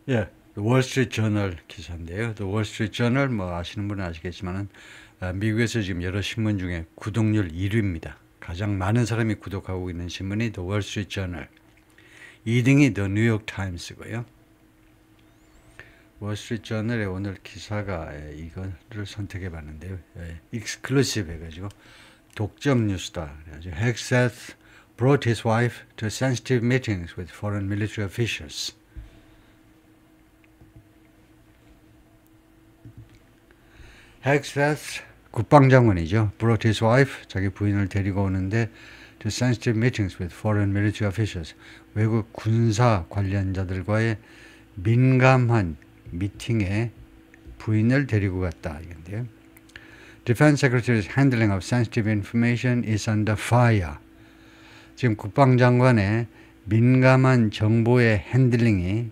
예, 월스트리트 저널 기사인데요. 월스트리트 저널 뭐 아시는 분은 아시겠지만은 미국에서 지금 여러 신문 중에 구독률 1위입니다. 가장 많은 사람이 구독하고 있는 신문이 월스트리트 저널. 2등이 뉴욕 타임스고요. 월스트리트 저널의 오늘 기사가 이거를 선택해 봤는데요. 익스클루시브 해가지고 독점 뉴스다. 그래가지고 Hegseth brought his wife to sensitive meetings with foreign military officials. Hegseth 국방장관이죠. brought his wife, 자기 부인을 데리고 오는데 to sensitive meetings with foreign military officials. 외국 군사 관련자들과의 민감한 미팅에 부인을 데리고 갔다. 이건데요. Defense Secretary's handling of sensitive information is under fire. 지금 국방장관의 민감한 정보의 핸들링이,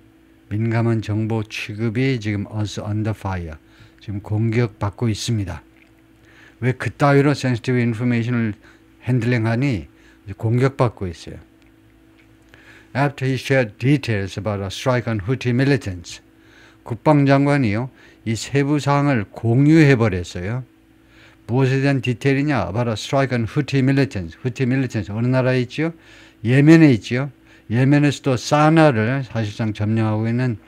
민감한 정보 취급이 지금 under fire. 지금 공격받고 있습니다. 왜 그따위로 sensitive information을 핸들링하니? 공격받고 있어요. After he shared details about a strike on Houthi militants, 국방장관이요, 이 세부 사항을 공유해버렸어요. 무엇에 대한 디테일이냐? About a strike on Houthi militants. Houthi militants 어느 나라에 있죠? 예멘에 있죠. 예멘에서도 사나를 사실상 점령하고 있는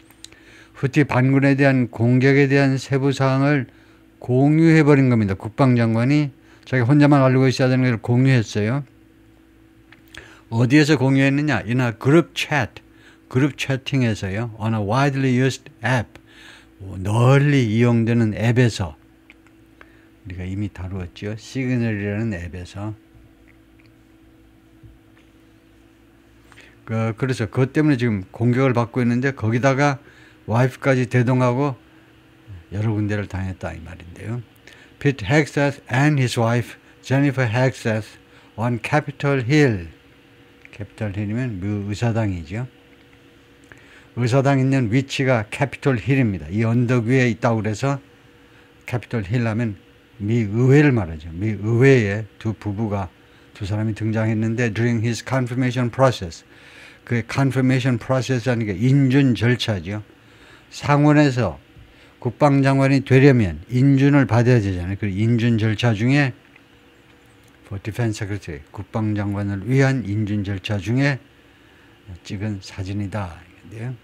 후티 반군에 대한 공격에 대한 세부 사항을 공유해버린 겁니다. 국방장관이 자기 혼자만 알고 있어야 되는 걸 공유했어요. 어디에서 공유했느냐? In a group chat. 그룹 채팅에서요. On a widely used app. 널리 이용되는 앱에서. 우리가 이미 다루었죠. 시그널이라는 앱에서. 그래서 그것 때문에 지금 공격을 받고 있는데 거기다가 와이프까지 대동하고 여러 군데를 당했다 이 말인데요. Pete Hegseth and his wife Jennifer Hegseth on Capitol Hill. 캐피톨 힐이면 미 의사당이죠. 의사당 있는 위치가 캐피톨 힐입니다. 이 언덕 위에 있다고 그래서 캐피톨 힐 하면 미 의회를 말하죠. 미 의회에 두 사람이 등장했는데 during his confirmation process. 그 confirmation process라는 게 인준 절차죠. 상원에서 국방장관이 되려면 인준을 받아야 되잖아요. 그 인준 절차 중에 for defense secretary, 국방장관을 위한 인준 절차 중에 찍은 사진이다. 이건데요.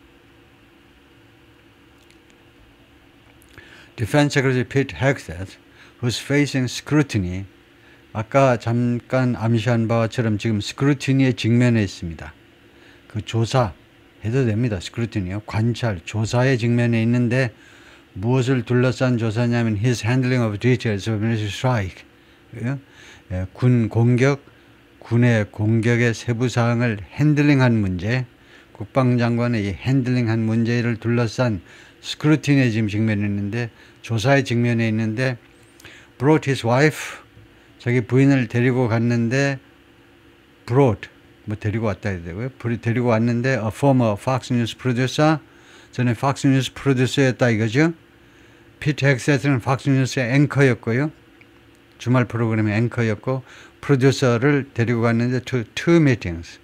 Defense Secretary Pete Hegseth, who's facing scrutiny, 아까 잠깐 암시한 바처럼 지금 스크루티니에 직면해 있습니다. 그 조사 해도 됩니다. 스크루티니요. 관찰, 조사에 직면해 있는데 무엇을 둘러싼 조사냐면 his handling of details of military strike. 군 공격, 군의 공격의 세부 사항을 핸들링한 문제, 국방장관의 이 핸들링한 문제를 둘러싼 스크루티니에 지금 직면해 있는데 조사에 직면해 있는데 brought his wife, 자기 부인을 데리고 갔는데 brought 뭐 데리고 왔다 해야 되고요. 데리고 왔는데 a former Fox News producer, 전에 Fox News 프로듀서였다 이거죠. 피트 헥세트는 Fox News의 앵커였고요. 주말 프로그램의 앵커였고 프로듀서를 데리고 갔는데 to two meetings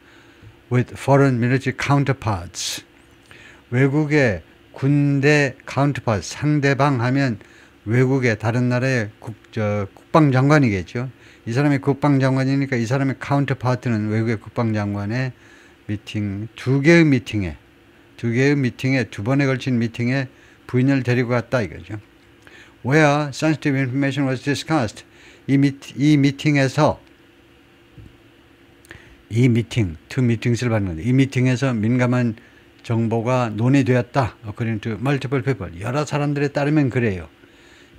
with foreign military counterparts. 외국의 군대 counterpart, 상대방 하면 외국의 다른 나라의 국방장관이겠죠. 이 사람이 국방장관이니까 이 사람의 counterpart는 외국의 국방장관의 미팅, 두 개의 미팅에 두 번에 걸친 미팅에 부인을 데리고 갔다 이거죠. Where sensitive information was discussed. 이 미팅에서 two meetings를 받는데 이 미팅에서 민감한 정보가 논의되었다. According to multiple people. 여러 사람들에 따르면 그래요.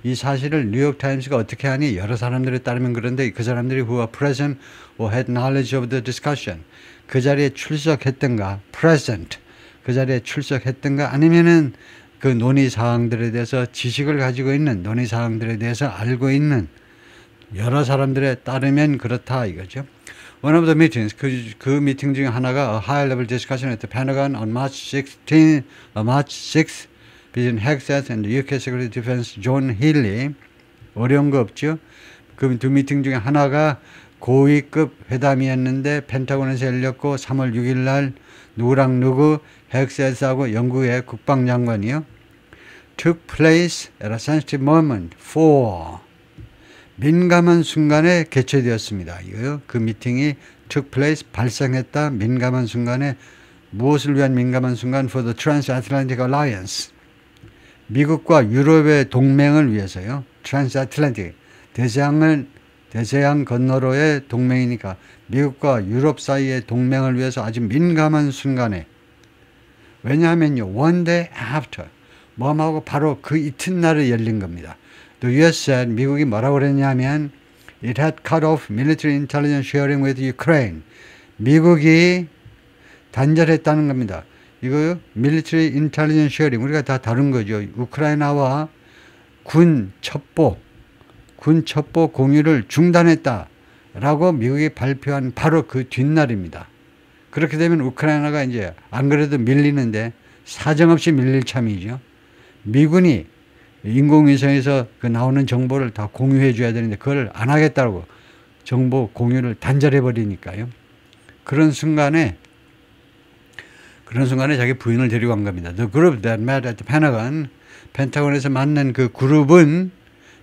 이 사실을 뉴욕타임스가 어떻게 하니? 여러 사람들에 따르면 그런데 그 사람들이 who were present or had knowledge of the discussion. 그 자리에 출석했던가, present. 그 자리에 출석했던가 아니면은 그 논의 사항들에 대해서 지식을 가지고 있는 논의 사항들에 대해서 알고 있는 여러 사람들에 따르면 그렇다 이거죠. One of the meetings, 그 미팅 중에 하나가 a high-level discussion at the Pentagon on March 6th between Hegseth and the UK Secretary of Defense John Healey. 어려운 거 없죠. 그 두 미팅 중에 하나가 고위급 회담이었는데 펜타곤에서 열렸고 3월 6일 날 누구랑 누구 헥스하고 영국의 국방장관이요. took place at a sensitive moment for 민감한 순간에 개최되었습니다. 그 미팅이 took place 발생했다. 민감한 순간에 무엇을 위한 민감한 순간? for the Transatlantic Alliance 미국과 유럽의 동맹을 위해서요. Transatlantic 대서양 건너로의 동맹이니까 미국과 유럽 사이의 동맹을 위해서 아주 민감한 순간에 왜냐하면요. one day after 뭐하고 바로 그 이튿날에 열린 겁니다. The U.S. said 미국이 뭐라고 그랬냐면 it had cut off military intelligence sharing with Ukraine. 미국이 단절했다는 겁니다. 이거 military intelligence sharing 우리가 다 다룬 거죠. 우크라이나와 군 첩보 공유를 중단했다라고 미국이 발표한 바로 그 뒷날입니다. 그렇게 되면 우크라이나가 이제 안 그래도 밀리는데 사정없이 밀릴 참이죠. 미군이 인공위성에서 그 나오는 정보를 다 공유해 줘야 되는데 그걸 안 하겠다고 정보 공유를 단절해 버리니까요. 그런 순간에 자기 부인을 데리고 간 겁니다. The group that met at the Pentagon, 펜타곤에서 만난 그 그룹은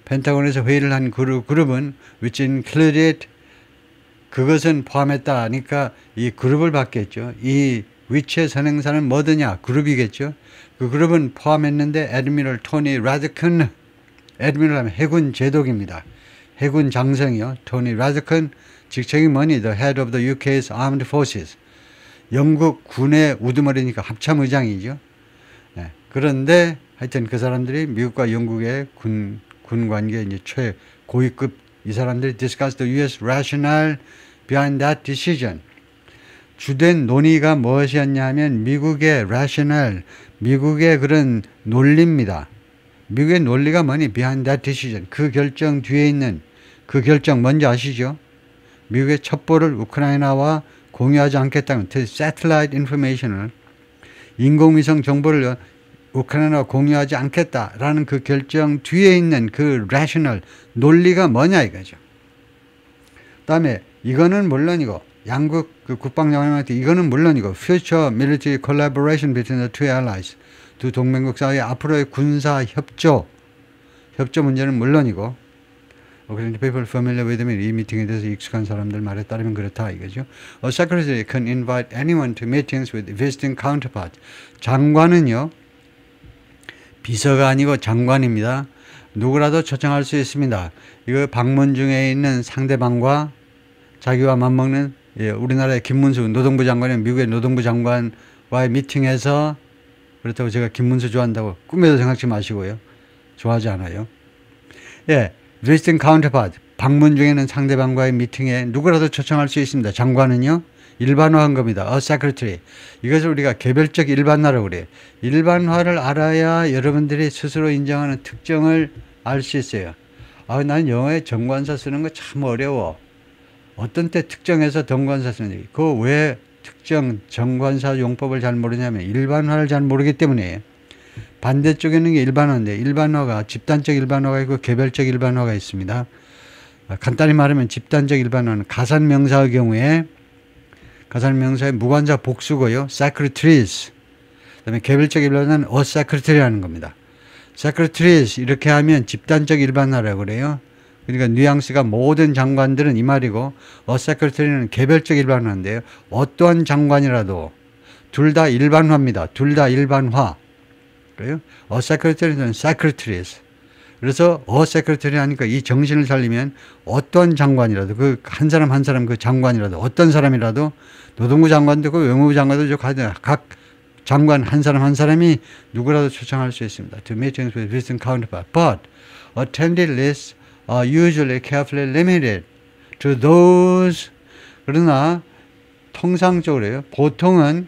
펜타곤에서 회의를 한 그룹은 which included 그것은 포함했다 하니까 이 그룹을 받겠죠. 이 위치의 선행사는 뭐더냐? 그룹이겠죠. 그 그룹은 포함했는데 애드미럴 토니 라드큰 애드미럴 하면 해군 제독입니다. 해군 장성이요. 토니 라드큰 직책이 뭐니? The head of the UK's armed forces. 영국 군의 우두머리니까 합참의장이죠. 네. 그런데 하여튼 그 사람들이 미국과 영국의 군 관계 이제 최고위급 이 사람들이 discuss the U.S. rationale behind that decision. 주된 논의가 무엇이었냐면 미국의 rationale, 미국의 그런 논리입니다. 미국의 논리가 뭐니? behind that decision. 그 결정 뒤에 있는 그 결정 뭔지 아시죠? 미국의 첩보를 우크라이나와 공유하지 않겠다는 satellite information을 인공위성 정보를 우크라이나와 공유하지 않겠다라는 그 결정 뒤에 있는 그 rational 논리가 뭐냐 이거죠. 그다음에 이거는 물론이고 양국 그 국방장관한테 이거는 물론이고 future military collaboration between the two allies 두 동맹국 사이의 앞으로의 군사 협조 문제는 물론이고 그런데 people familiar with them 이 미팅에 대해서 익숙한 사람들 말에 따르면 그렇다 이거죠. A secretary can invite anyone to meetings with visiting counterparts. 장관은요. 비서가 아니고 장관입니다. 누구라도 초청할 수 있습니다. 이거 방문 중에 있는 상대방과 자기와 맞먹는 우리나라의 김문수 노동부 장관이 미국의 노동부 장관과의 미팅에서 그렇다고 제가 김문수 좋아한다고 꿈에도 생각지 마시고요. 좋아하지 않아요. 예, visiting counterpart 방문 중에는 상대방과의 미팅에 누구라도 초청할 수 있습니다. 장관은요. 일반화한 겁니다. A secretary. 이것을 우리가 개별적 일반화라고 그래요. 일반화를 알아야 여러분들이 스스로 인정하는 특정을 알 수 있어요. 난 영어에 정관사 쓰는 거 참 어려워. 어떤 때 특정해서 정관사 쓰는지. 그 왜 특정 정관사 용법을 잘 모르냐면 일반화를 잘 모르기 때문이에요. 반대쪽에 있는 게 일반화인데 일반화가 집단적 일반화가 있고 개별적 일반화가 있습니다. 간단히 말하면 집단적 일반화는 가산명사의 경우에 가산명사의 무관자 복수고요. secretaries. 그다음에 개별적 일반화는 a secretary라는 겁니다. secretaries 이렇게 하면 집단적 일반화라고 그래요. 그러니까 뉘앙스가 모든 장관들은 이 말이고 a secretary는 개별적 일반화인데요. 어떠한 장관이라도 둘 다 일반화입니다. 둘 다 일반화. 그래요? a secretary는 secretaries. 그래서 a secretary 하니까 이 정신을 살리면 어떤 장관이라도 그 한 사람 한 사람 그 장관이라도 어떤 사람이라도 노동부 장관도 그 외무부 장관도 각 장관 한 사람 한 사람이 누구라도 초청할 수 있습니다. To meetings with visiting counterparts. But attended lists are usually carefully limited to those. 그러나 통상적으로요. 보통은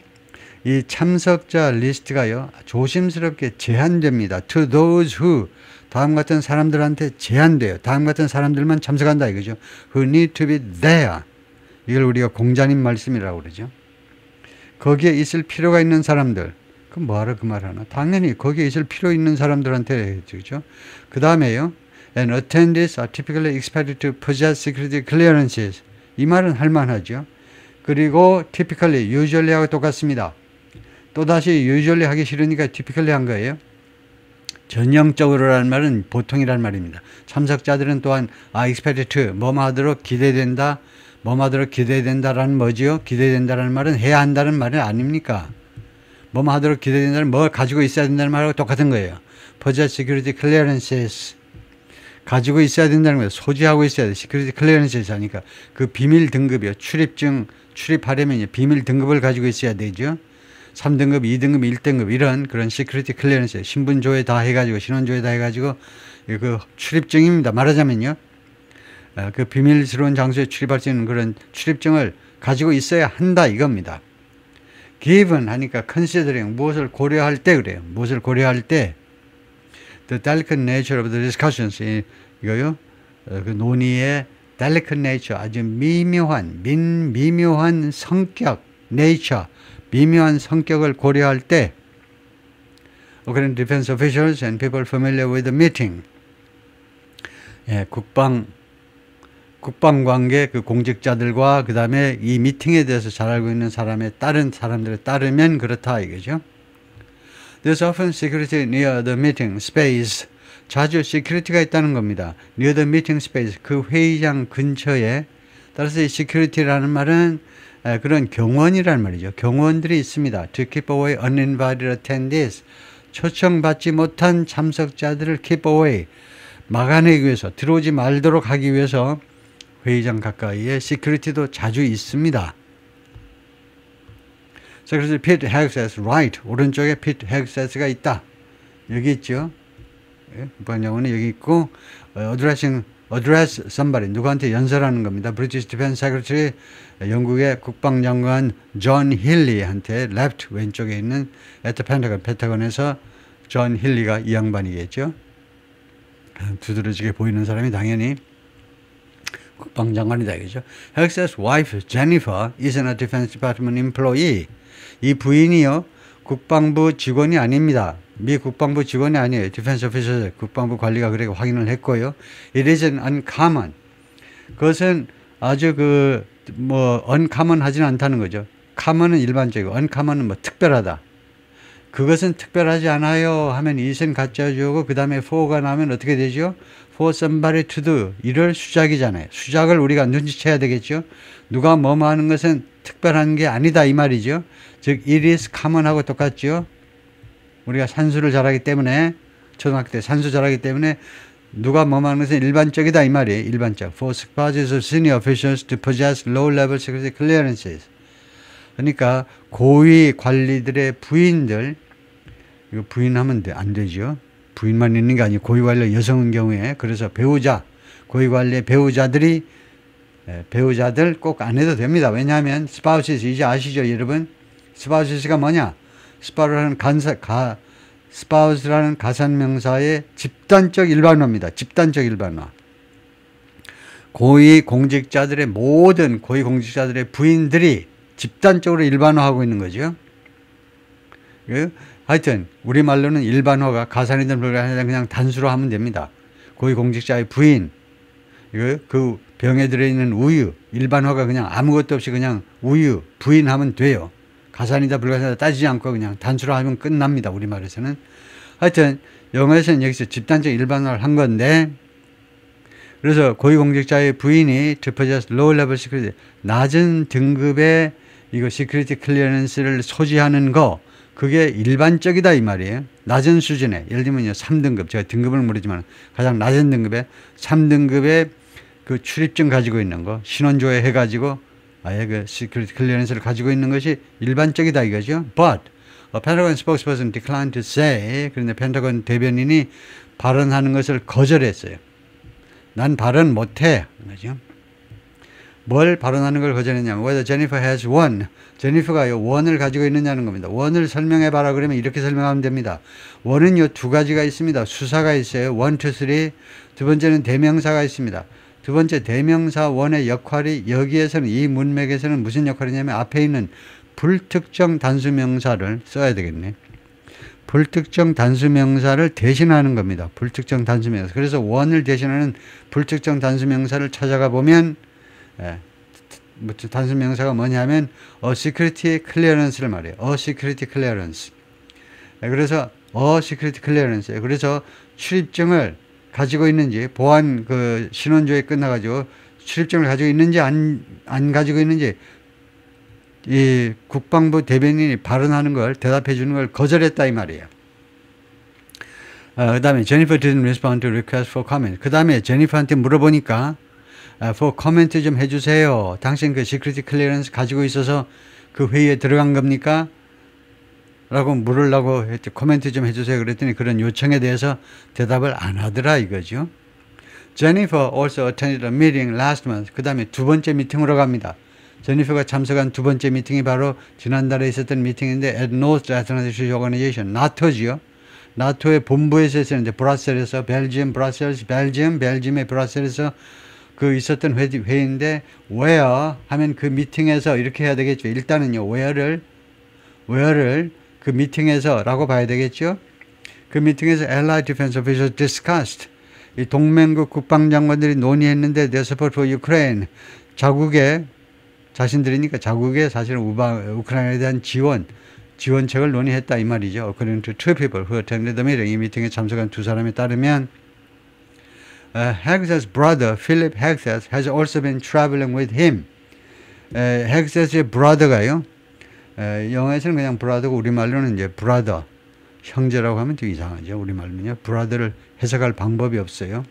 이 참석자 리스트가요. 조심스럽게 제한됩니다. To those who. 다음 같은 사람들한테 제한돼요. 다음 같은 사람들만 참석한다 이거죠. Who need to be there. 이걸 우리가 공자님 말씀이라고 그러죠. 거기에 있을 필요가 있는 사람들. 그럼 뭐하러 그 말 하나? 당연히 거기에 있을 필요 있는 사람들한테 그죠. 그 다음에요. And attendees are typically expected to possess security clearances. 이 말은 할만하죠. 그리고 typically, usually하고 똑같습니다. 또다시 usually 하기 싫으니까 typically 한 거예요. 전형적으로라는 말은 보통이란 말입니다. 참석자들은 또한 expected to, 뭐뭐 하도록 기대된다, 뭐뭐 하도록 기대된다라는 뭐지요? 기대된다라는 말은 해야 한다는 말은 아닙니까? 뭐뭐 하도록 기대된다는 뭘 가지고 있어야 된다는 말하고 똑같은 거예요. possess security clearances. 가지고 있어야 된다는 거예요. 소지하고 있어야 돼. security clearances 하니까 그 비밀 등급이요. 출입증, 출입하려면 비밀 등급을 가지고 있어야 되죠. 3등급, 2등급, 1등급 이런 그런 시큐리티 클리어런스 신분 조회 다 해가지고 신원 조회 다 해가지고 그 출입증입니다. 말하자면요. 그 비밀스러운 장소에 출입할 수 있는 그런 출입증을 가지고 있어야 한다 이겁니다. given 하니까 considering 무엇을 고려할 때 그래요. 무엇을 고려할 때 the delicate nature of the discussions 이거요. 그 논의의 delicate nature 아주 미묘한 미묘한 성격 nature 미묘한 성격을 고려할 때 according to defense officials and people familiar with the meeting 국방관계 그 공직자들과 그 다음에 이 미팅에 대해서 잘 알고 있는 다른 사람들에 따르면 그렇다 이거죠. There's often security near the meeting space. 자주 security가 있다는 겁니다. near the meeting space 그 회의장 근처에 따라서 이 security라는 말은 그런 경원이라는 말이죠. 경원들이 있습니다. To keep away uninvited attendees. 초청받지 못한 참석자들을 keep away. 막아내기 위해서, 들어오지 말도록 하기 위해서 회의장 가까이에 시큐리티도 자주 있습니다. 자, 그래서 pit access, right. 오른쪽에 pit access가 있다. 여기 있죠. 국방장관은 여기 있고, address somebody, 누구한테 연설하는 겁니다. British Defense Secretary, 영국의 국방장관 존 힐리한테 left, 왼쪽에 있는 at the Pentagon, 펜타곤에서 존 힐리가 이 양반이겠죠. 두드러지게 보이는 사람이 당연히 국방장관이다 이거죠. Hex's wife Jennifer isn't a Defense Department employee. 이 부인이요 국방부 직원이 아닙니다. 미 국방부 직원이 아니에요. Defense Officer 국방부 관리가 그렇게 확인을 했고요. It isn't uncommon. 그것은 아주 uncommon 하지는 않다는 거죠. common은 일반적이고 uncommon은 특별하다. 그것은 특별하지 않아요 하면 it은 갖춰주고 그 다음에 for가 나오면 어떻게 되죠? For somebody to do. 이럴 수작이잖아요. 수작을 우리가 눈치채야 되겠죠. 누가 뭐뭐 하는 것은 특별한 게 아니다 이 말이죠. 즉 it is common하고 똑같죠. 우리가 산수를 잘하기 때문에 초등학교 때 산수 잘하기 때문에 누가 뭐뭐 하는 것은 일반적이다 이 말이에요. 일반적. For spouses of senior officials to possess low-level security clearances. 그러니까 고위 관리들의 부인들, 이거 부인하면 안 되죠. 부인만 있는 게 아니고 고위 관리 여성인 경우에 그래서 배우자, 고위 관리의 배우자들 꼭 안 해도 됩니다. 왜냐하면 spouses 이제 아시죠 여러분? spouses가 뭐냐? spouse라는 가산명사의 집단적 일반어입니다. 집단적 일반어. 고위 공직자들의 모든 고위 공직자들의 부인들이 집단적으로 일반화하고 있는 거죠. 하여튼 우리말로는 일반화가 가산이든 불가산이든 그냥 단수로 하면 됩니다. 고위공직자의 부인, 그 병에 들어있는 우유, 일반화가 그냥 아무것도 없이 그냥 우유, 부인하면 돼요. 가산이다 불가산이다 따지지 않고 그냥 단수로 하면 끝납니다. 우리말에서는. 하여튼 영어에서는 여기서 집단적 일반화를 한 건데 그래서 고위공직자의 부인이 to possess low level security, 낮은 등급의 이거 시큐리티 클리어런스를 소지하는 거 그게 일반적이다 이 말이에요. 낮은 수준에 예를 들면요 3등급 제가 등급을 모르지만 가장 낮은 등급에 3등급의 그 출입증 가지고 있는 거 신원조회 해가지고 아예 그 시큐리티 클리어런스를 가지고 있는 것이 일반적이다 이거죠. But a Pentagon spokesperson declined to say. 그런데 펜타곤 대변인이 발언하는 것을 거절했어요. 난 발언 못해. 그죠? 뭘 발언하는 걸 거절했냐면 whether Jennifer has one. 제니퍼가 원을 가지고 있느냐는 겁니다. 원을 설명해봐라 그러면 이렇게 설명하면 됩니다. 원은요 두 가지가 있습니다. 수사가 있어요. 1, 2, 3. 두 번째는 대명사가 있습니다. 두 번째 대명사 원의 역할이 여기에서는 이 문맥에서는 무슨 역할이냐면 앞에 있는 불특정 단수명사를 써야 되겠네. 불특정 단수명사를 대신하는 겁니다. 불특정 단수명사. 그래서 원을 대신하는 불특정 단수명사를 찾아가 보면 단순 명사가 뭐냐면 a security clearance를 말해요. a security clearance. 그래서 a security clearance. 그래서 출입증을 가지고 있는지, 보안 그 신원조회 끝나가지고 출입증을 가지고 있는지 안 가지고 있는지 이 국방부 대변인이 발언하는 걸 대답해 주는 걸 거절했다 이 말이에요. 그 다음에 Jennifer didn't respond to request for comment. 그 다음에 제니퍼한테 물어보니까 for comment 좀 해주세요. 당신 그 security clearance 가지고 있어서 그 회의에 들어간 겁니까? 라고 물으려고 했죠. 코멘트 좀 해주세요. 그랬더니 그런 요청에 대해서 대답을 안 하더라 이거죠. Jennifer also attended a meeting last month. 그 다음에 두 번째 미팅으로 갑니다. 제니퍼가 참석한 두 번째 미팅이 바로 지난달에 있었던 미팅인데 at North Atlantic Treaty Organization, 나토지요. 나토의 본부에서 있었는데 브라셀에서 벨지엄, 벨지움의 브라셀에서 그 있었던 회의인데 where 하면 그 미팅에서 이렇게 해야 되겠죠. 일단은요 where를 그 미팅에서 라고 봐야 되겠죠. 그 미팅에서 Allied Defense Officials discussed 이 동맹국 국방장관들이 논의했는데 their support for Ukraine 자국의 자신들이니까 자국의 사실은 우크라이나에 대한 지원책을 논의했다 이 말이죠. According to two people who attended the meeting. 이 미팅에 참석한 두 사람에 따르면 Hegseth's brother Philip Hegseth has also been traveling with him. Hegseth의 brother가요. 영어에서는 그냥 brother고 우리말로는 이제 brother 형제라고 하면 좀 이상하죠. 우리말로는요. brother를 해석할 방법이 없어요.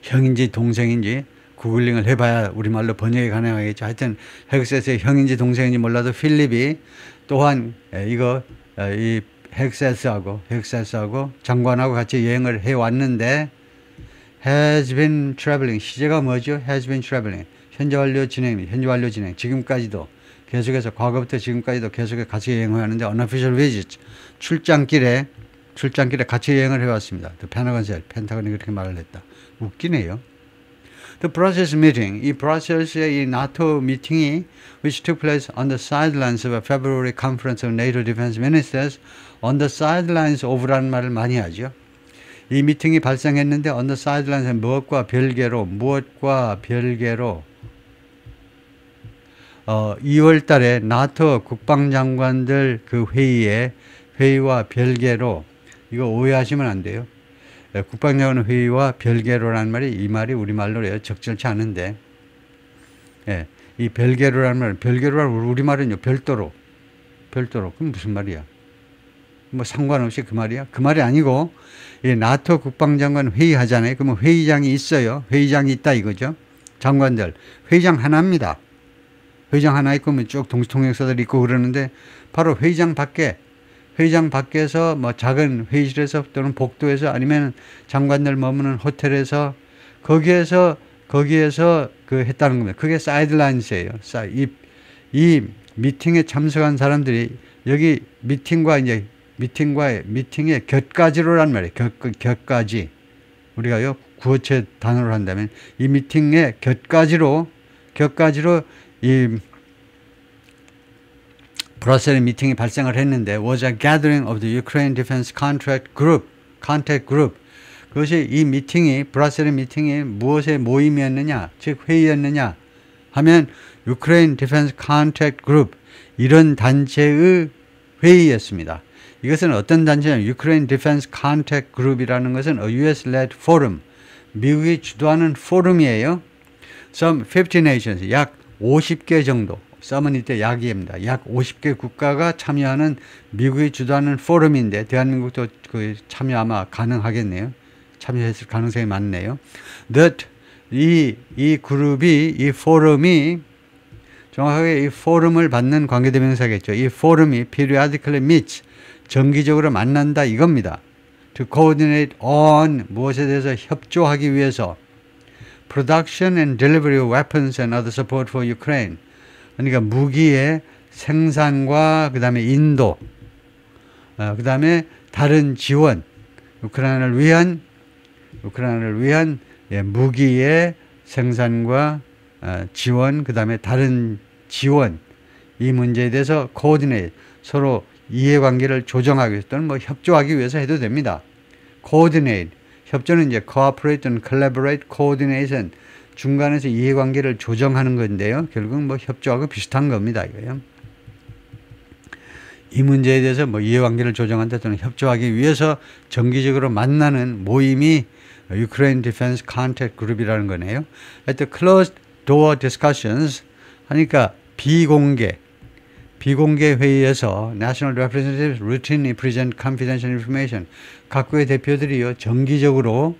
형인지 동생인지 구글링을 해봐야 우리말로 번역이 가능하겠죠. 하여튼 헥셋의 형인지 동생인지 몰라도 필립이 또한 이 헥셋하고 장관하고 같이 여행을 해왔는데 has been traveling. 시제가 뭐죠? has been traveling. 현재 완료 진행. 지금까지도 계속해서 과거부터 지금까지도 계속해서 같이 여행을 하는데 unofficial visit. 출장길에 같이 여행을 해왔습니다. 펜타곤이 그렇게 말을 했다. 웃기네요. The Brussels meeting, 이 브라셀스의 이 나토 미팅이 which took place on the sidelines of a February conference of NATO defense ministers, on the sidelines of라는 말을 많이 하죠. 이 미팅이 발생했는데 on the sidelines 무엇과 별개로 2월 달에 나토 국방장관들 그 회의와 별개로 이거 오해하시면 안 돼요. 국방장관 회의와 별개로라는 말이 이 말이 우리말로요 적절치 않은데 이 별개로라는 말 별개로라는 우리말은요 별도로 그럼 무슨 말이야? 뭐 상관없이 그 말이야? 그 말이 아니고 이 나토 국방장관 회의하잖아요. 그러면 회의장이 있어요. 회의장이 있다 이거죠. 장관들 회의장 하나입니다. 회의장 하나 있고 쭉 동시통역사들이 있고 그러는데 바로 회의장 밖에서 뭐 작은 회의실에서 또는 복도에서 아니면 장관들 머무는 호텔에서 거기에서 그 했다는 겁니다. 그게 사이드라인이에요. 이 미팅에 참석한 사람들이 여기 미팅의 곁가지로란 말이에요. 곁가지. 우리가요 구어체 단어로 한다면 이 미팅의 곁가지로 이 브라셀의 미팅이 발생을 했는데 was a gathering of the Ukraine Defense Contact Group. 그것이 이 미팅이 브라셀의 미팅이 무엇의 모임이었느냐 즉 회의였느냐 하면 Ukraine Defense Contact Group 이런 단체의 회의였습니다. 이것은 어떤 단체냐면 Ukraine Defense Contact Group이라는 것은 a US-led forum 미국이 주도하는 포럼이에요. Some 50 nations 약 50개 정도 썸은 이때 약이입니다. 약 50개 국가가 참여하는 미국이 주도하는 포럼인데 대한민국도 그 참여 아마 가능하겠네요. 참여했을 가능성이 많네요. That 이 포럼이 정확하게 이 포럼을 받는 관계대명사겠죠. 이 포럼이 periodically meets 정기적으로 만난다 이겁니다. To coordinate on 무엇에 대해서 협조하기 위해서 production and delivery of weapons and other support for Ukraine. 그러니까 무기의 생산과 그 다음에 인도, 그 다음에 다른 지원, 우크라이나를 위한 무기의 생산과 지원, 그 다음에 다른 지원 이 문제에 대해서 coordinate 서로 이해관계를 조정하기 위해서 또는 뭐 협조하기 위해서 해도 됩니다. coordinate 협조는 이제 cooperate and collaborate, coordination 중간에서 이해관계를 조정하는 건데요. 결국 뭐 협조하고 비슷한 겁니다. 이거요. 이 문제에 대해서 뭐 이해관계를 조정한다 또는 협조하기 위해서 정기적으로 만나는 모임이 Ukraine Defense Contact Group이라는 거네요. 하여튼 closed door discussions 하니까 비공개 회의에서 National Representatives routinely present confidential information. 각국의 대표들이요 정기적으로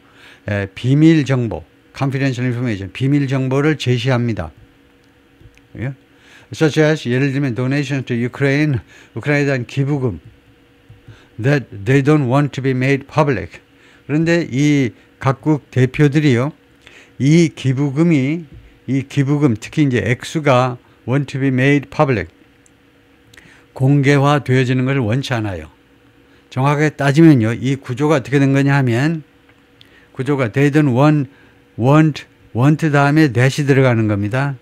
비밀 정보, confidential information, 비밀 정보를 제시합니다. 예? Such as 예를 들면 donations to Ukraine, 우크라이나에 대한 기부금 that they don't want to be made public. 그런데 이 각국 대표들이요 이 기부금 특히 이제 액수가 want to be made public 공개화되어지는 것을 원치 않아요. 정확하게 따지면요 이 구조가 어떻게 된 거냐 하면 구조가 they don't want 다음에 that이 들어가는 겁니다.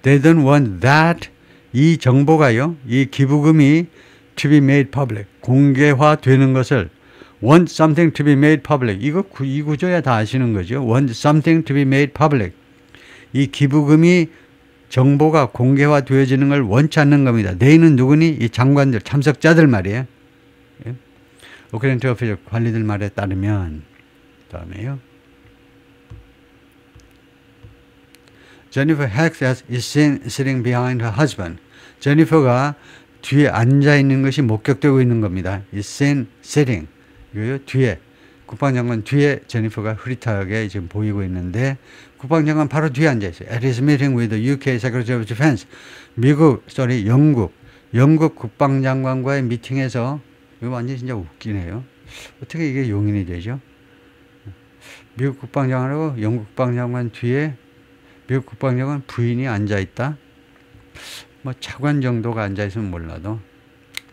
They don't want that 이 정보가요 이 기부금이 to be made public 공개화되는 것을 want something to be made public 이 구조야 다 아시는 거죠. want something to be made public 이 기부금이 정보가 공개화되어지는 걸 원치 않는 겁니다. they는 누구니? 이 장관들 참석자들 말이에요. 예? 우크라이나 오피셜 관리들 말에 따르면 다음에요. Jennifer Hexas is seen sitting behind her husband. 제니퍼가 뒤에 앉아 있는 것이 목격되고 있는 겁니다. is seen sitting. 이거요 뒤에 국방장관 뒤에 제니퍼가 흐릿하게 지금 보이고 있는데 국방장관 바로 뒤에 앉아 있어요. At his meeting with the UK Secretary of Defense. 영국 국방장관과의 미팅에서 이거 완전 진짜 웃기네요. 어떻게 이게 용인이 되죠? 미국 국방장관하고 영국 국방장관 뒤에 미국 국방장관 부인이 앉아있다. 뭐 차관 정도가 앉아있으면 몰라도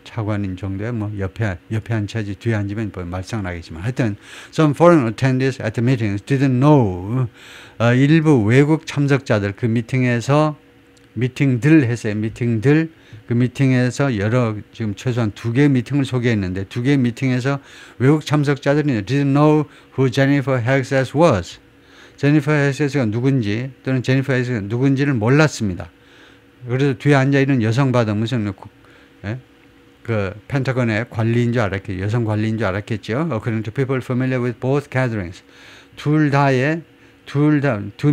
차관인 정도야 뭐 옆에 앉혀야지 뒤에 앉으면 뭐 말썽나겠지만 하여튼 some foreign attendees at the meetings didn't know 일부 외국 참석자들 그 미팅에서 미팅들 했어요. 미팅들 그 미팅에서 여러 지금 최소한 2개 미팅을 소개했는데 2개 미팅에서 외국 참석자들이 didn't know who Jennifer Hexas was. 제니퍼 헥셋가 누군지 또는 제니퍼 헥셋가 누군지를 몰랐습니다. 그래서 뒤에 앉아있는 여성바다 무슨 그 펜타곤의 관리인 줄 알았겠죠. 여성 관리인 줄 알았겠죠. According to people familiar with both gatherings. 두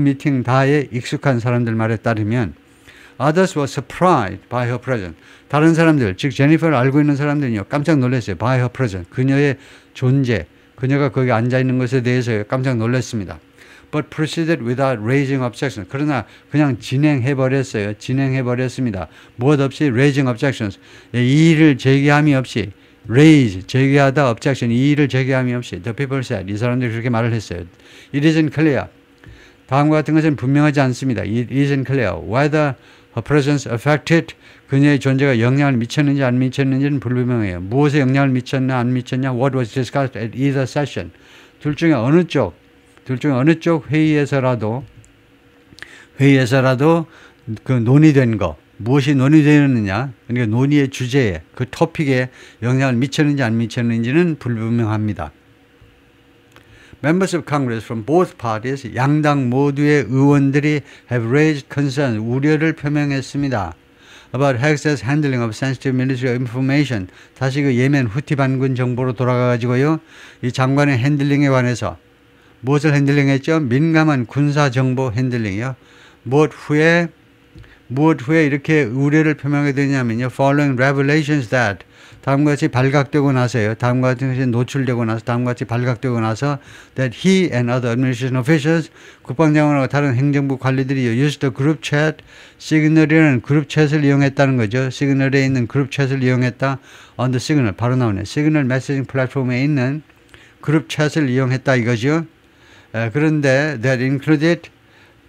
미팅 다에 익숙한 사람들 말에 따르면 Others were surprised by her presence. 다른 사람들, 즉 제니퍼를 알고 있는 사람들은요 깜짝 놀랐어요. By her presence. 그녀의 존재, 그녀가 거기 앉아있는 것에 대해서 깜짝 놀랐습니다. But proceeded without raising objection. 그러나 그냥 진행해버렸어요. 진행해버렸습니다. 무엇 없이 raising objections. 이의를 제기함이 없이 raise, 제기하다 objection. 이의를 제기함이 없이 the people said. 이 사람들이 그렇게 말을 했어요. It isn't clear. 다음과 같은 것은 분명하지 않습니다. It isn't clear whether her presence affected 그녀의 존재가 영향을 미쳤는지 안 미쳤는지는 불분명해요. 무엇에 영향을 미쳤나 안 미쳤냐 What was discussed at either session. 둘 중에 어느 쪽 회의에서라도 그 논의된 거 무엇이 논의되느냐 그러니까 논의의 주제에 그 토픽에 영향을 미쳤는지 안 미쳤는지는 불분명합니다. Members of Congress from both parties 양당 모두의 의원들이 have raised concern 우려를 표명했습니다. About Hexas handling of sensitive military information 다시 그 예멘 후티 반군 정보로 돌아가가지고요 이 장관의 핸들링에 관해서 무엇을 핸들링했죠? 민감한 군사 정보 핸들링이요. 무엇 후에 이렇게 우려를 표명하게 되냐면요. Following revelations that 다음과 같이 발각되고 나서요. 다음과 같은 것이 노출되고 나서 다음과 같이 발각되고 나서 that he and other administration officials 국방장관하고 다른 행정부 관리들이 used the group chat 시그널이라는 그룹 챗을 이용했다는 거죠. 시그널에 있는 그룹 챗을 이용했다. on the signal 바로 나오네. 시그널 메시징 플랫폼에 있는 그룹 챗을 이용했다 이거죠. 그런데 that included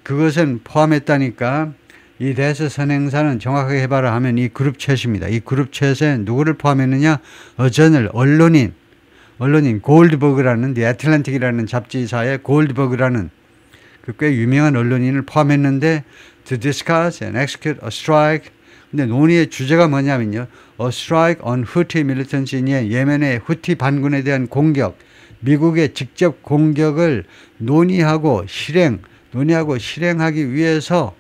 그것은 포함했다니까 이 대서 선행사는 정확하게 해봐라 하면 이 그룹 챗입니다. 이 그룹 챗에 누구를 포함했느냐? 저널 언론인 골드버그라는 The Atlantic이라는 잡지사의 골드버그라는 그 꽤 유명한 언론인을 포함했는데 to discuss and execute a strike. 근데 논의의 주제가 뭐냐면요. A strike on Houthi militancy in 예멘의 후티 반군에 대한 공격. 미국의 직접 공격을 논의하고 실행 논의하고 실행하기 위해서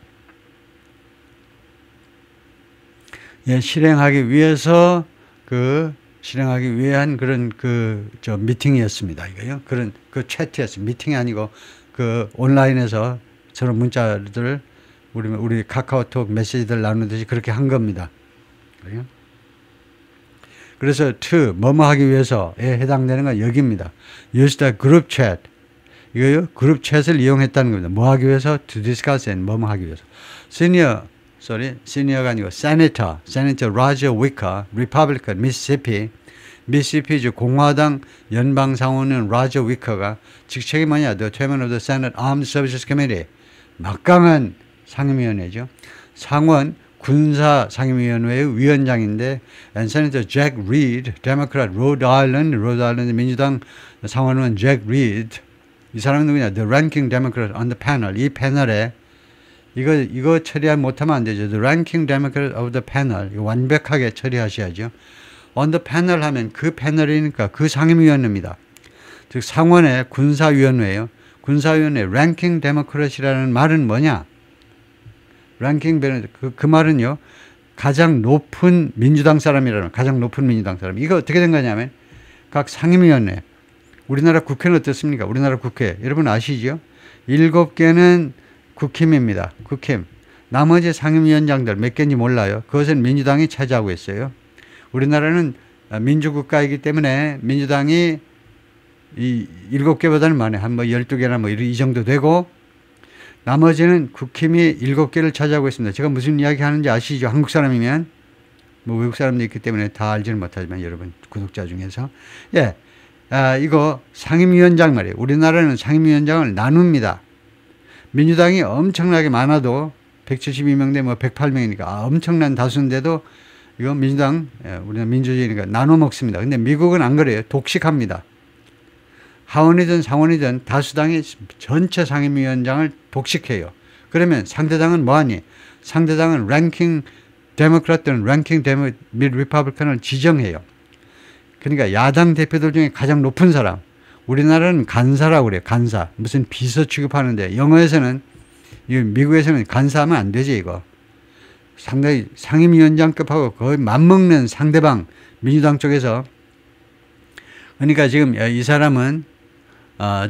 실행하기 위한 그런 미팅이었습니다. 이거요. 그런 채트였어요. 미팅이 아니고 온라인에서 서로 문자들 우리 카카오톡 메시지들 나누듯이 그렇게 한 겁니다. 그래요? 그래서 뭐뭐 하기 위해서에 해당되는 건 여기입니다. Use the group chat. 이거요. 그룹 챗을 이용했다는 겁니다. 뭐 하기 위해서? To discuss and 뭐뭐 하기 위해서. 시니어가 아니고 Senator Roger Wicker, Republican, 미시시피 공화당 연방상원의원 Roger Wicker가 직책이 뭐냐? The Chairman of the Senate Armed Services Committee. 막강한 상임위원회죠. 상원 군사 상임위원회의 위원장인데, and Senator Jack Reed, Democrat, Rhode Island 민주당 상원의원 Jack Reed. 이 사람은 누구냐? The ranking Democrat on the panel. 이 패널에 이거 처리 못하면 안 되죠. The ranking Democrat of the panel. 이거 완벽하게 처리하셔야죠. On the panel 하면 그 패널이니까 그 상임위원회입니다. 즉 상원의 군사위원회예요. 군사위원회 ranking Democrat이라는 말은 뭐냐? ranking 그 말은요. 가장 높은 민주당 사람이라는 가장 높은 민주당 사람. 이거 어떻게 된 거냐면 각 상임위원회. 우리나라 국회는 어떻습니까? 우리나라 국회 여러분 아시죠? 7개는 국힘입니다. 국힘. 나머지 상임위원장들 몇 개인지 몰라요. 그것은 민주당이 차지하고 있어요. 우리나라는 민주국가이기 때문에 민주당이 이 7개보다는 많아요. 한 12개나 이 정도 되고, 나머지는 국힘이 7개를 차지하고 있습니다. 제가 무슨 이야기 하는지 아시죠? 한국 사람이면 외국 사람도 있기 때문에 다 알지는 못하지만 여러분 구독자 중에서 이거 상임위원장 말이에요. 우리나라는 상임위원장을 나눕니다. 민주당이 엄청나게 많아도 172명 대 108명이니까 엄청난 다수인데도 이거 민주당 우리는 민주주의니까 나눠 먹습니다. 근데 미국은 안 그래요. 독식합니다. 하원이든 상원이든 다수당이 전체 상임위원장을 독식해요. 그러면 상대당은 뭐하니? 상대당은 랭킹 데모크라트 또는 랭킹 및 리퍼블리칸을 지정해요. 그러니까 야당 대표들 중에 가장 높은 사람. 우리나라는 간사라고 그래요. 간사. 무슨 비서 취급하는데 영어에서는 미국에서는 간사하면 안 되지 이거. 상당히 상임위원장급하고 거의 맞먹는 상대방 민주당 쪽에서. 그러니까 지금 이 사람은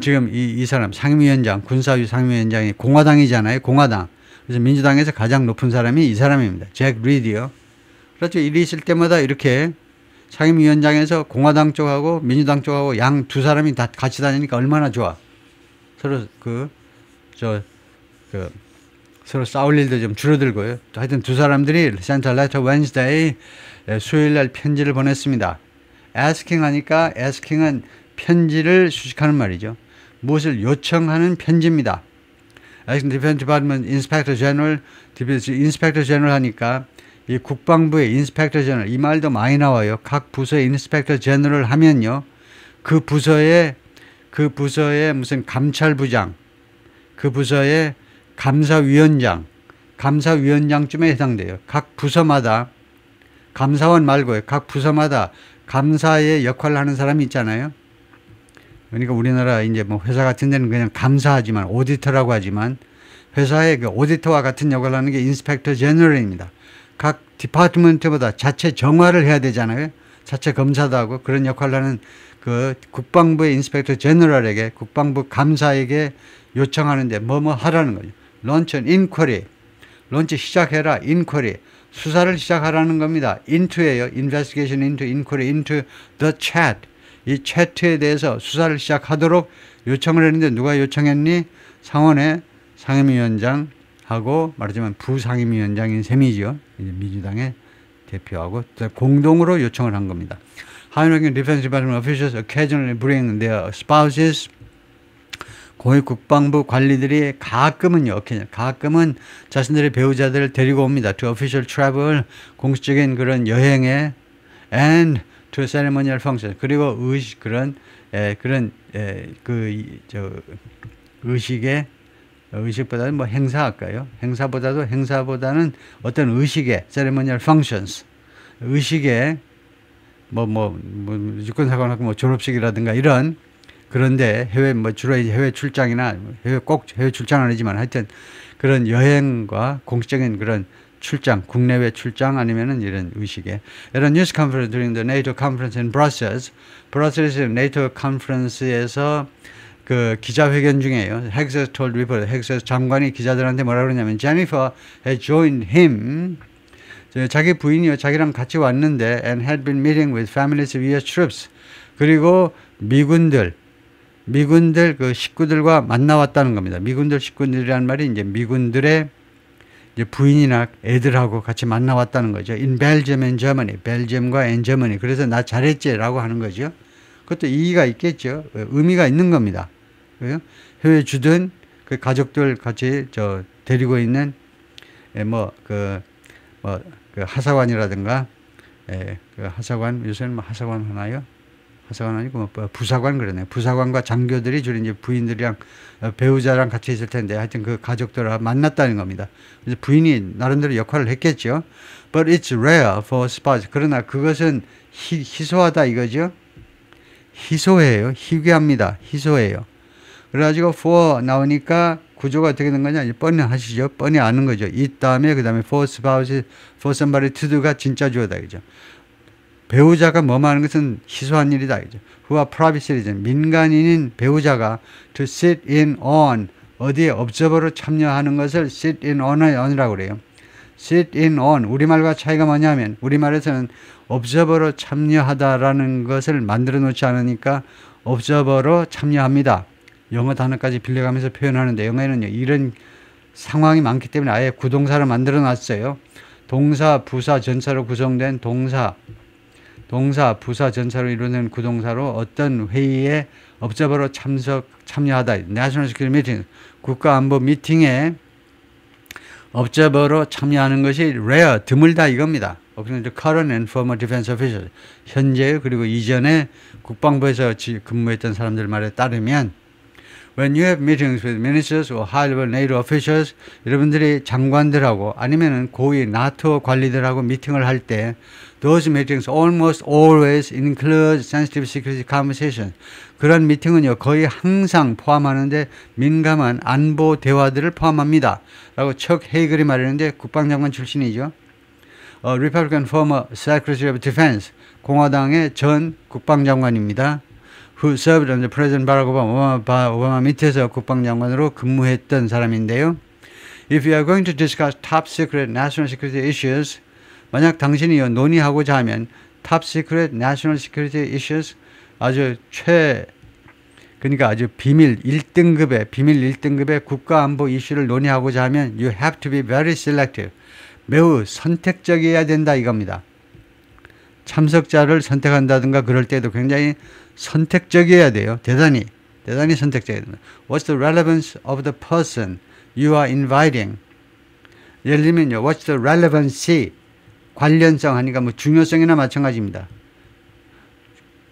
지금 이 사람 상임위원장 군사위 상임위원장이 공화당이잖아요. 공화당. 그래서 민주당에서 가장 높은 사람이 이 사람입니다. 잭 리드요. 그렇죠. 일이 있을 때마다 이렇게 상임위원장에서 공화당 쪽하고 민주당 쪽하고 양 두 사람이 다 같이 다니니까 얼마나 좋아. 서로 서로 싸울 일도 좀 줄어들고요. 하여튼 두 사람들이 sent a letter Wednesday 수요일 날 편지를 보냈습니다. asking 하니까 asking은 편지를 수식하는 말이죠. 무엇을 요청하는 편지입니다. asking Defense Department Inspector General, Inspector General 하니까 이 국방부의 인스펙터 제너럴, 이 말도 많이 나와요. 각 부서의 인스펙터 제너럴 하면요, 그 부서의 무슨 감찰부장, 그 부서의 감사위원장쯤에 해당돼요. 각 부서마다, 감사원 말고요, 각 부서마다 감사의 역할을 하는 사람이 있잖아요. 그러니까 우리나라 이제 회사 같은 데는 그냥 감사하지만, 오디터라고 하지만, 회사의 그 오디터와 같은 역할을 하는 게 인스펙터 제너럴입니다. 각 디파트먼트보다 자체 정화를 해야 되잖아요. 자체 검사도 하고 그런 역할을 하는 그 국방부의 인스펙터 제너럴에게, 국방부 감사에게 요청하는데 뭐뭐 하라는 거죠. 런치 인쿼리, 런치 시작해라. 인쿼리, 수사를 시작하라는 겁니다. into예요. investigation into, inquiry into the chat. 이 채트에 대해서 수사를 시작하도록 요청을 했는데 누가 요청했니? 상원의 상임위원장하고 말하자면 부상임위원장인 셈이죠. 민주당의 대표하고 공동으로 요청을 한 겁니다. High-ranking Defense Department officials occasionally bring their spouses. 고위 국방부 관리들이 가끔은 자신들의 배우자들을 데리고 옵니다. To official travel, 공식적인 그런 여행에, and to ceremonial function. 그리고 의식보다는 행사할까요? 행사보다는 어떤 의식의 ceremonial functions, 의식의 육군사관학교 졸업식이라든가 이런 그런데 해외 뭐 주로 이제 해외 출장이나 꼭 해외 출장은 아니지만 하여튼 그런 여행과 공식적인 그런 출장, 국내외 출장 아니면은 이런 의식에. At a news conference during the NATO conference in Brussels, 브러셀스 네이토 컨퍼런스에서 그 기자회견 중에요. 헥스 told reporter, 헥스 장관이 기자들한테 뭐라 그러냐면 Jennifer had joined him. 자기 부인이요, 자기랑 같이 왔는데 and had been meeting with families of U.S. troops. 그리고 미군들 그 식구들과 만나왔다는 겁니다. 미군들 식구들이라는 말이 이제 미군들의 이제 부인이나 애들하고 같이 만나왔다는 거죠. In Belgium and Germany, 벨지엄과 and Germany. 그래서 나 잘했지라고 하는 거죠. 그것도 이의가 있겠죠. 의미가 있는 겁니다. 해외 주둔 그 가족들 같이 데리고 있는 그 하사관이라든가 그 하사관 요새는 뭐 하사관 하나요? 하사관 아니고 뭐 부사관 그러네. 부사관과 장교들이 주로 이제 부인들이랑 배우자랑 같이 있을 텐데 하여튼 그 가족들과 만났다는 겁니다. 그래서 부인이 나름대로 역할을 했겠죠. But it's rare for spouse. 그러나 그것은 희소하다 이거죠. 희소해요. 희귀합니다. 희소해요. 그래가지고 for 나오니까 구조가 어떻게 된 거냐? 뻔히 하시죠. 뻔히 아는 거죠. 이 다음에 그 다음에 for spouse, for somebody to do가 진짜 주어다 그죠. 배우자가 뭐뭐 하는 것은 희소한 일이다 그죠. Who are private citizen. 민간인인 배우자가 to sit in on 어디에 observer로 참여하는 것을 sit in on이라고 그래요. sit in on 우리말과 차이가 뭐냐면 우리말에서는 observer로 참여하다라는 것을 만들어 놓지 않으니까 observer로 참여합니다. 영어 단어까지 빌려가면서 표현하는데 영어에는요 이런 상황이 많기 때문에 아예 구동사를 만들어 놨어요. 동사, 부사, 전사로 구성된 동사, 부사, 전사로 이루어진 구동사로 어떤 회의에 observer로 참여하다. National Security Meeting, 국가안보 미팅에 observer로 참여하는 것이 rare, 드물다 이겁니다. current and former defense officials, 현재 그리고 이전에 국방부에서 근무했던 사람들 말에 따르면 when you have meetings with ministers or high-level NATO officials, 여러분들이 장관들하고 아니면은 고위 나토 관리들하고 미팅을 할 때 those meetings almost always include sensitive security conversations. 그런 미팅은요 거의 항상 포함하는데 민감한 안보 대화들을 포함합니다. 라고 척 헤이글이 말했는데 국방장관 출신이죠. Republican former Secretary of Defense, 공화당의 전 국방장관입니다. Who served under President Barack Obama, 오바마 밑에서 국방장관으로 근무했던 사람인데요. If you are going to discuss top secret national security issues, 만약 당신이 논의하고자 하면 top secret national security issues, 그러니까 아주 비밀 1등급의 국가안보 이슈를 논의하고자 하면 you have to be very selective. 매우 선택적이어야 된다 이겁니다. 참석자를 선택한다든가 그럴 때도 굉장히 선택적이어야 돼요. 대단히 선택적이어야 된다. What's the relevance of the person you are inviting? 예를 들면요. What's the relevancy? 관련성 하니까 뭐 중요성이나 마찬가지입니다.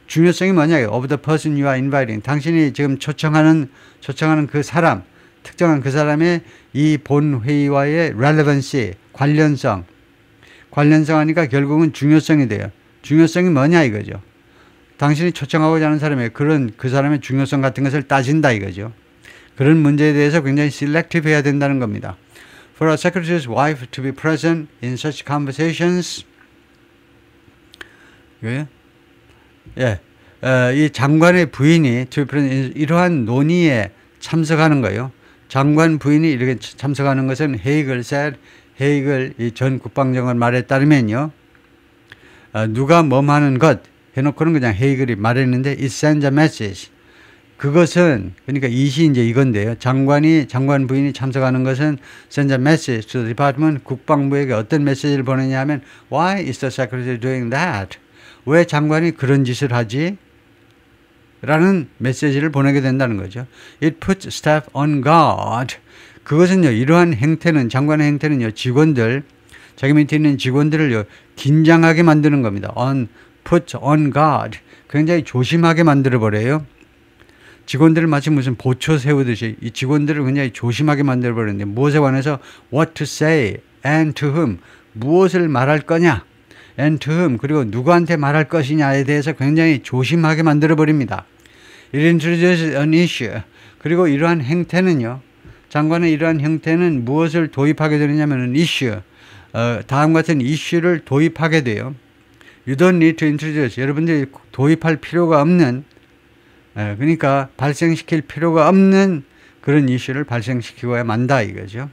중요성이 뭐냐? of the person you are inviting. 당신이 지금 초청하는 그 사람, 특정한 그 사람의 이 본 회의와의 relevancy, 관련성 하니까 결국은 중요성이 돼요. 중요성이 뭐냐 이거죠. 당신이 초청하고자 하는 사람의 그 사람의 중요성 같은 것을 따진다 이거죠. 그런 문제에 대해서 굉장히 selective 해야 된다는 겁니다. For a secretary's wife to be present in such conversations. 이 장관의 부인이 to be present, 이러한 논의에 참석하는 거예요. 장관 부인이 이렇게 참석하는 것은 헤이글 이 전 국방장관 말에 따르면요. 누가 뭐하는 것 해놓고는 그냥 헤이글이 말했는데 it sends a message. 그것은 그러니까 이시 이제 이건데요. 장관 부인이 참석하는 것은 sends a message to the department. 국방부에게 어떤 메시지를 보내냐면 why is the secretary doing that? 왜 장관이 그런 짓을 하지? 라는 메시지를 보내게 된다는 거죠. It puts staff on guard. 그것은요, 이러한 행태는, 장관의 행태는요, 자기 밑에 있는 직원들을요, 긴장하게 만드는 겁니다. put on guard. 굉장히 조심하게 만들어버려요. 직원들을 마치 무슨 보초 세우듯이 이 직원들을 굉장히 조심하게 만들어버리는데 무엇에 관해서 what to say and to whom. 무엇을 말할 거냐 and to whom. 그리고 누구한테 말할 것이냐에 대해서 굉장히 조심하게 만들어버립니다. It introduces an issue. 그리고 이러한 행태는요. 장관의 이러한 형태는 무엇을 도입하게 되느냐면 이슈. 다음 같은 이슈를 도입하게 돼요. You don't need to introduce. 여러분들이 도입할 필요가 없는, 그러니까 발생시킬 필요가 없는 그런 이슈를 발생시키고야 만다 이거죠.